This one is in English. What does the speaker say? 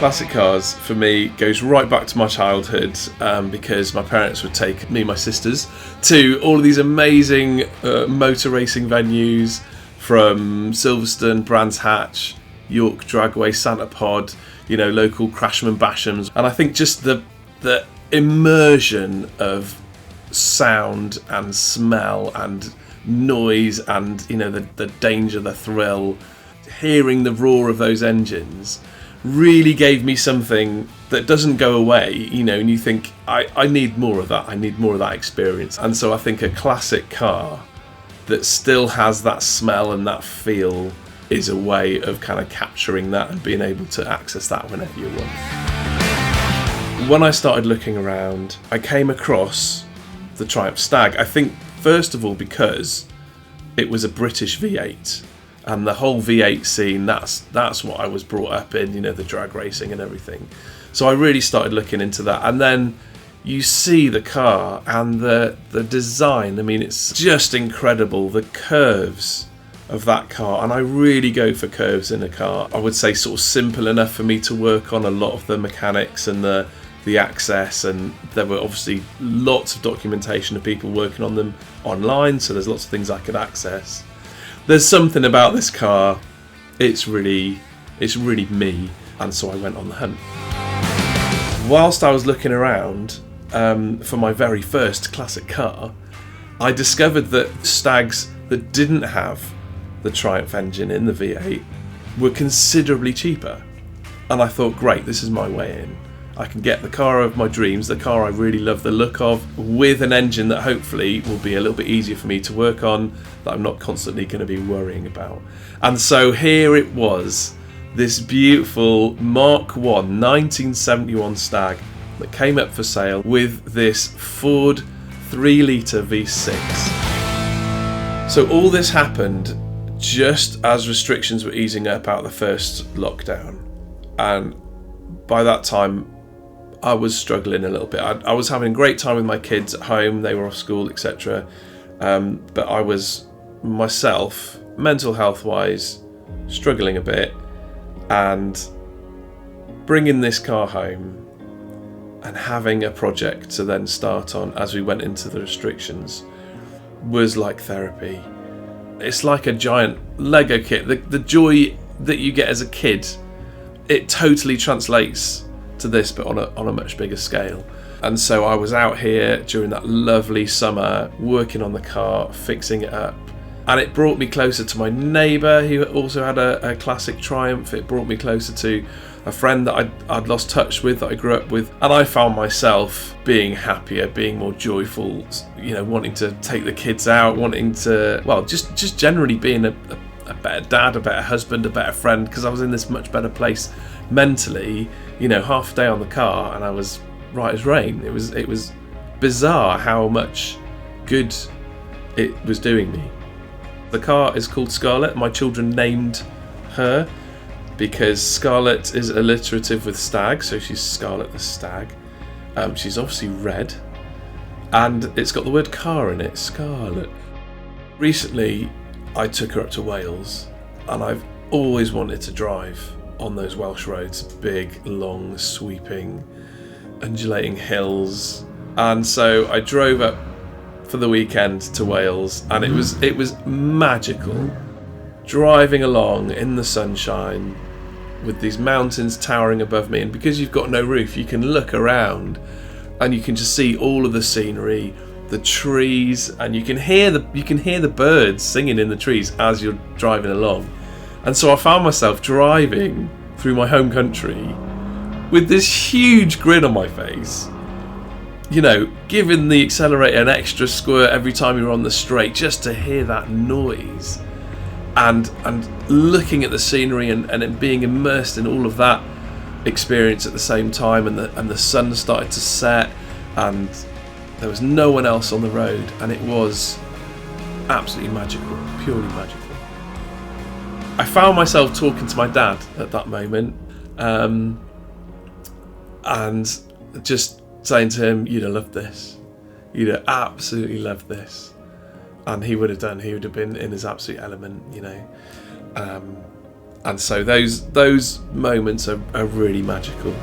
Classic cars for me goes right back to my childhood, because my parents would take me and my sisters to all of these amazing motor racing venues, from Silverstone, Brands Hatch, York Dragway, Santa Pod, local Crasham and Bashams. And I think just the immersion of sound and smell and noise and the danger, the thrill, hearing the roar of those engines really gave me something that doesn't go away, and you think, I need more of that, I need more of that experience. And so I think a classic car that still has that smell and that feel is a way of kind of capturing that and being able to access that whenever you want. When I started looking around, I came across the Triumph Stag. I think first of all because it was a British V8, and the whole V8 scene, that's what I was brought up in, the drag racing and everything. So I really started looking into that, and then you see the car and the design. I mean, it's just incredible, the curves of that car, and I really go for curves in a car. I would say sort of simple enough for me to work on a lot of the mechanics and the access, and there were obviously lots of documentation of people working on them online, so there's lots of things I could access. There's something about this car, it's really me, and so I went on the hunt. Whilst I was looking around for my very first classic car, I discovered that Stags that didn't have the Triumph engine in the V8 were considerably cheaper, and I thought, great, this is my way in. I can get the car of my dreams, the car I really love the look of, with an engine that hopefully will be a little bit easier for me to work on, that I'm not constantly going to be worrying about. And so here it was, this beautiful Mark I 1971 Stag that came up for sale with this Ford 3-litre V6. So all this happened just as restrictions were easing up out of the first lockdown, and by that time I was struggling a little bit. I was having a great time with my kids at home, they were off school, etc. But I was myself, mental health wise, struggling a bit, and bringing this car home and having a project to then start on as we went into the restrictions was like therapy. It's like a giant Lego kit. The joy that you get as a kid, it totally translates to this, but on a much bigger scale. And so I was out here during that lovely summer working on the car, fixing it up, and it brought me closer to my neighbour who also had a classic Triumph. It brought me closer to a friend that I'd lost touch with, that I grew up with, and I found myself being happier, being more joyful, wanting to take the kids out, wanting to, well, just generally being a better dad, a better husband, a better friend, because I was in this much better place mentally. Half a day on the car and I was right as rain. It was bizarre how much good it was doing me. The car is called Scarlett. My children named her because Scarlett is alliterative with stag, so she's Scarlett the Stag. She's obviously red, and it's got the word car in it, Scarlett. Recently I took her up to Wales, and I've always wanted to drive on those Welsh roads, big, long, sweeping, undulating hills. And so I drove up for the weekend to Wales, and it was magical, driving along in the sunshine with these mountains towering above me. And because you've got no roof, you can look around and you can just see all of the scenery, the trees, and you can hear the birds singing in the trees as you're driving along. And so I found myself driving through my home country with this huge grin on my face, giving the accelerator an extra squirt every time you're on the straight, just to hear that noise, and looking at the scenery and being immersed in all of that experience at the same time. And the sun started to set, and there was no one else on the road, and it was absolutely magical, purely magical. I found myself talking to my dad at that moment, and just saying to him, "You'd have loved this. You'd have absolutely loved this." And he would have done. He would have been in his absolute element, And so those moments are really magical.